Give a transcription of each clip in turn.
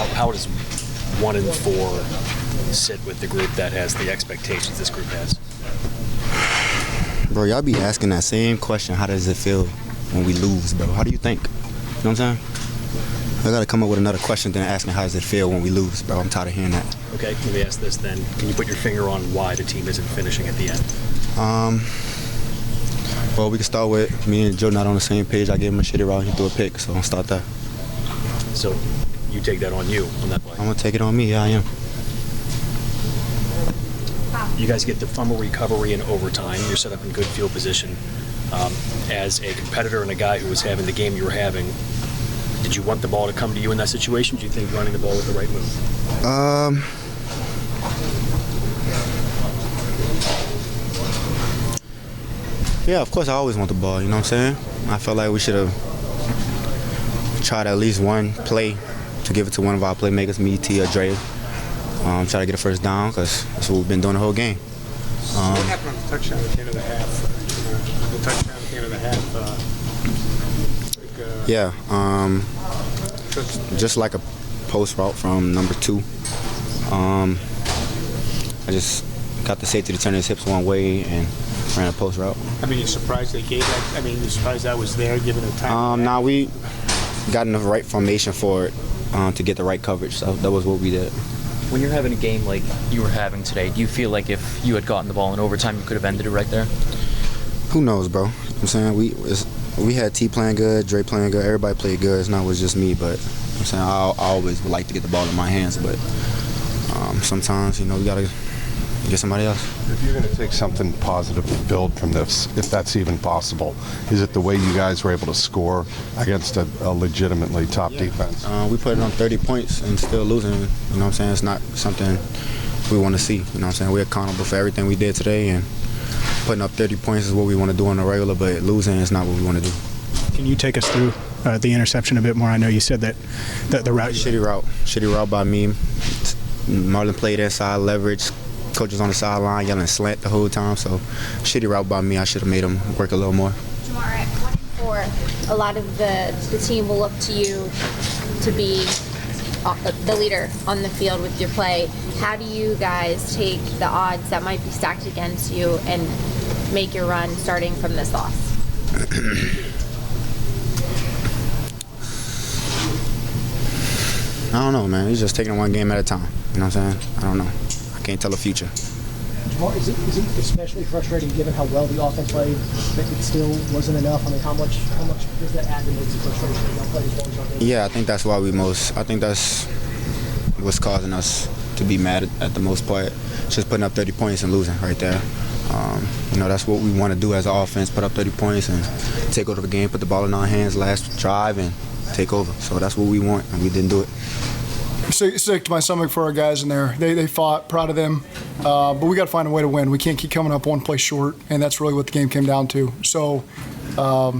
How does 1-4 sit with the group that has the expectations this group has? Bro, y'all be asking that same question. How does it feel when we lose, bro? How do you think? You know what I'm saying? I got to come up with another question than asking how does it feel when we lose, bro. I'm tired of hearing that. Okay, let me ask this then. Can you put your finger on why the team isn't finishing at the end? Well, we can start with me and Joe not on the same page. I gave him a shitty route. He threw a pick, so I'll start there. So you take that on you on that play? I'm going to take it on me. Yeah, I am. You guys get the fumble recovery in overtime. You're set up in good field position. As a competitor and a guy who was having the game you were having, did you want the ball to come to you in that situation? Do you think running the ball was the right move? Yeah, of course I always want the ball, you know what I'm saying? I felt like we should have tried at least one play to give it to one of our playmakers, me, T, or Dre. Try to get a first down because that's what we've been doing the whole game. What happened on the touchdown at the end of the half? The touchdown at the end of the half. Just like a post route from number 2. I just got the safety to turn his hips one way and ran a post route. I mean, you're surprised they gave that? I mean, you're surprised that was there given the time? Nah, we got in the right formation for it to get the right coverage, so that was what we did. When you're having a game like you were having today, do you feel like if you had gotten the ball in overtime, you could have ended it right there? Who knows, bro? You know what I'm saying we had T playing good, Dre playing good, everybody played good. It's not was just me, but I'm saying I always would like to get the ball in my hands, but sometimes, you know, we gotta get somebody else. If you're going to take something positive to build from this, if that's even possible, is it the way you guys were able to score against a legitimately top defense? We put it on 30 points and still losing. You know what I'm saying? It's not something we want to see. You know what I'm saying? We're accountable for everything we did today, and putting up 30 points is what we want to do on the regular, but losing is not what we want to do. Can you take us through the interception a bit more? I know you said that the route. Shitty route by me. Marlon played inside leverage. Coach was on the sideline yelling slant the whole time, so shitty route by me. I should have made him work a little more. Jamar, at 1-4, a lot of the team will look to you to be the leader on the field with your play. How do you guys take the odds that might be stacked against you and make your run starting from this loss? I don't know, man. He's just taking it one game at a time. You know what I'm saying? I don't know. I can't tell the future. Jamar, is it especially frustrating given how well the offense played that it still wasn't enough? I mean, how much does that add to the frustration that y'all played as well as y'all did? Yeah, I think that's why I think that's what's causing us to be mad at the most part. Just putting up 30 points and losing right there. You know, that's what we want to do as an offense, put up 30 points and take over the game, put the ball in our hands last drive and take over. So that's what we want, and we didn't do it. Sick to my stomach for our guys in there. They fought, proud of them. But we got to find a way to win. We can't keep coming up one play short, and that's really what the game came down to. So a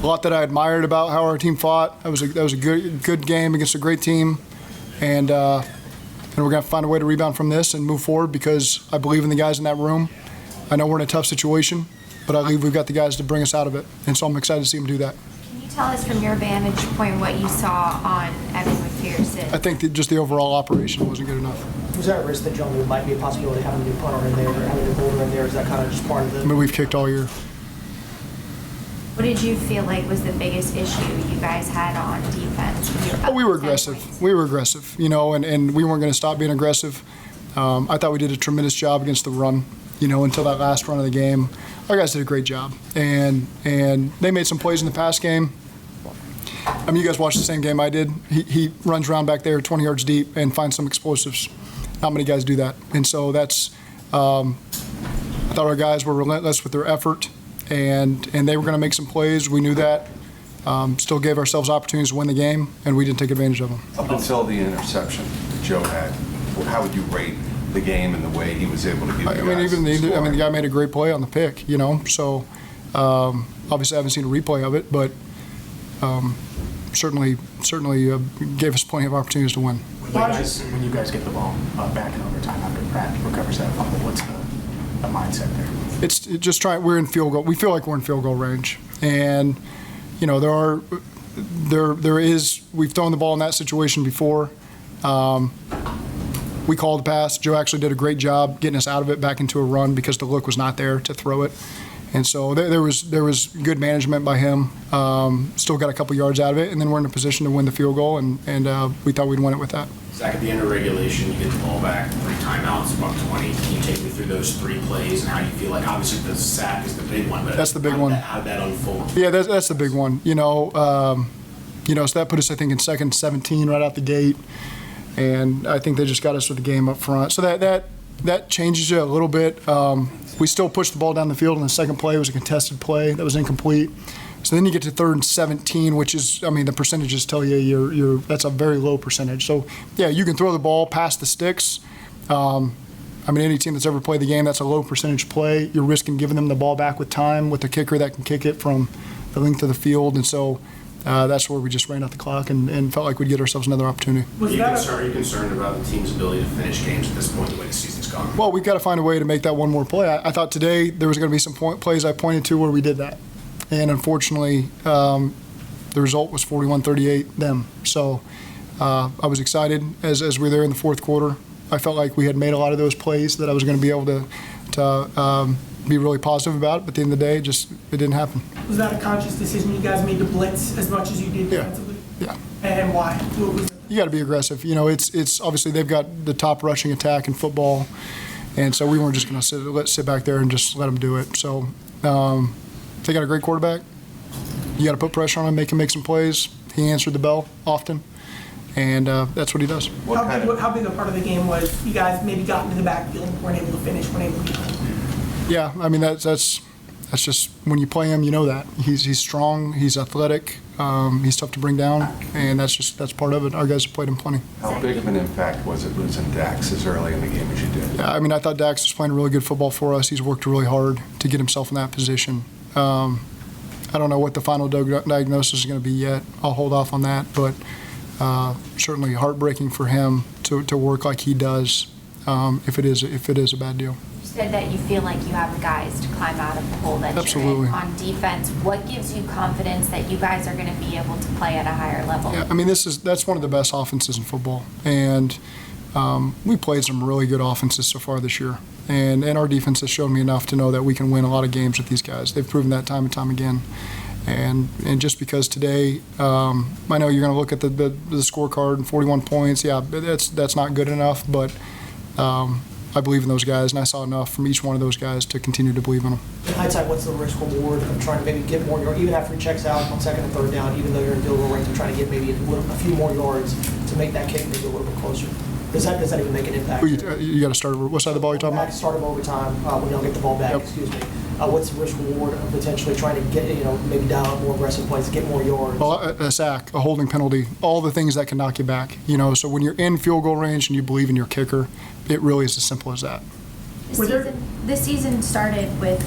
lot that I admired about how our team fought. That was a good game against a great team, and we're going to find a way to rebound from this and move forward because I believe in the guys in that room. I know we're in a tough situation, but I believe we've got the guys to bring us out of it, and so I'm excited to see them do that. Can you tell us from your vantage point what you saw on Evan McPherson? I think that just the overall operation wasn't good enough. Was there a risk that John might be a possibility of having a new punter in there or having a new bowler in there? Is that kind of just part of the... I mean, we've kicked all year. What did you feel like was the biggest issue you guys had on defense? We were aggressive. We were aggressive, you know, and we weren't going to stop being aggressive. I thought we did a tremendous job against the run, you know, until that last run of the game. Our guys did a great job, and they made some plays in the pass game. I mean, you guys watched the same game I did. He runs around back there 20 yards deep and finds some explosives. Not many guys do that, and so that's. I thought our guys were relentless with their effort, and they were going to make some plays. We knew that. Still gave ourselves opportunities to win the game, and we didn't take advantage of them. Up until the interception that Joe had, how would you rate the game and the way he was able to give you guys the guy made a great play on the pick, you know. So obviously I haven't seen a replay of it, but certainly gave us plenty of opportunities to win. When you guys get the ball back in overtime after Pratt recovers that fumble, what's the mindset there? It's just we're in field goal. We feel like we're in field goal range, and you know there are we've thrown the ball in that situation before. We called the pass. Joe actually did a great job getting us out of it back into a run because the look was not there to throw it. And so there was good management by him. Still got a couple yards out of it, and then we're in a position to win the field goal, and we thought we'd win it with that. Zac, at the end of regulation, you get the ball back, 3 timeouts, $120. Can you take me through those 3 plays and how you feel like, obviously the sack is the big one, but That's the big one. How did that unfold? Yeah, that's the big one. So that put us, I think, in second 17 right out the gate, and I think they just got us with the game up front. So that changes you a little bit. We still pushed the ball down the field, and the second play was a contested play that was incomplete. So then you get to 3rd and 17, which is, the percentages tell you that's a very low percentage. So yeah, you can throw the ball past the sticks. Any team that's ever played the game, that's a low percentage play. You're risking giving them the ball back with time with a kicker that can kick it from the length of the field, and so that's where we just ran out the clock and felt like we'd get ourselves another opportunity. Are you concerned about the team's ability to finish games at this point, the way the season's gone? Well, we've got to find a way to make that one more play. I thought today there was going to be some plays I pointed to where we did that. And unfortunately, the result was 41-38 them. So I was excited as we were there in the fourth quarter. I felt like we had made a lot of those plays that I was going to be able to be really positive about. But at the end of the day, it didn't happen. Was that a conscious decision you guys made to blitz as much as you did defensively? Yeah. And why? What was it? You got to be aggressive. It's obviously they've got the top rushing attack in football, and so we weren't just going to sit back there and just let them do it. So they got a great quarterback. You got to put pressure on him, make him make some plays. He answered the bell often, and that's what he does. How big a part of the game was you guys maybe got into the backfield and weren't able to finish, weren't able to get home? Yeah, that's just when you play him, you know that he's strong, he's athletic, he's tough to bring down, and that's part of it. Our guys have played him plenty. How big of an impact was it losing Dax as early in the game as you did? Yeah, I thought Dax was playing really good football for us. He's worked really hard to get himself in that position. I don't know what the final diagnosis is going to be yet. I'll hold off on that, but certainly heartbreaking for him to work like he does if it is a bad deal. You said that you feel like you have the guys to climb out of the hole that Absolutely. you're in on defense. What gives you confidence that you guys are going to be able to play at a higher level? Yeah, that's one of the best offenses in football, and we played some really good offenses so far this year. And our defense has shown me enough to know that we can win a lot of games with these guys. They've proven that time and time again. And just because today, I know you're going to look at the scorecard and 41 points. Yeah, that's not good enough, but I believe in those guys, and I saw enough from each one of those guys to continue to believe in them. In hindsight, what's the risk reward of trying to maybe get more yards, even after he checks out on 2nd and 3rd down, even though you're in field goal range, of trying to get maybe a few more yards to make that kick maybe a little bit closer? Does that even make an impact? You got to start over. What side of the ball are you talking about? Start of overtime when y'all get the ball back. Yep. Excuse me. What's the risk reward of potentially trying to get maybe dial up more aggressive plays, get more yards? Well, a sack, a holding penalty, all the things that can knock you back. So when you're in field goal range and you believe in your kicker, it really is as simple as that. This season started with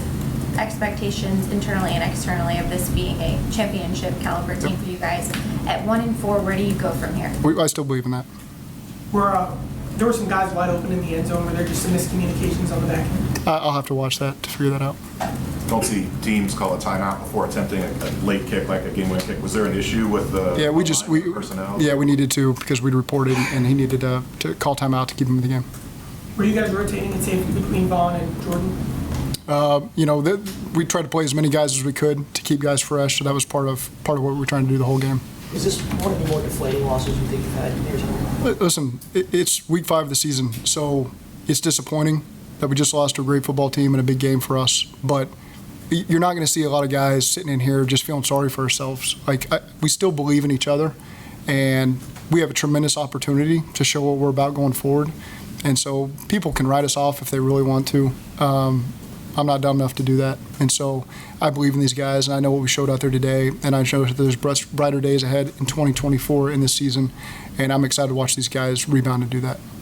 expectations internally and externally of this being a championship caliber team for you guys. At 1-4, where do you go from here? I still believe in that. There were some guys wide open in the end zone. Were there just some miscommunications on the back end? I'll have to watch that to figure that out. Don't see teams call a timeout before attempting a late kick, like a game-winning kick. Was there an issue with the personnel? Yeah, we needed to because we'd reported, and he needed to call timeout to keep him in the game. Were you guys rotating in safety between Vaughn and Jordan? We tried to play as many guys as we could to keep guys fresh, so that was part of what we were trying to do the whole game. Is this one of the more deflating losses you think you've had in years? Listen, it's week 5 of the season, so it's disappointing that we just lost to a great football team in a big game for us. But you're not going to see a lot of guys sitting in here just feeling sorry for ourselves. We still believe in each other, and we have a tremendous opportunity to show what we're about going forward. And so people can write us off if they really want to. I'm not dumb enough to do that. And so I believe in these guys, and I know what we showed out there today, and I know that there's brighter days ahead in 2024 in this season, and I'm excited to watch these guys rebound and do that.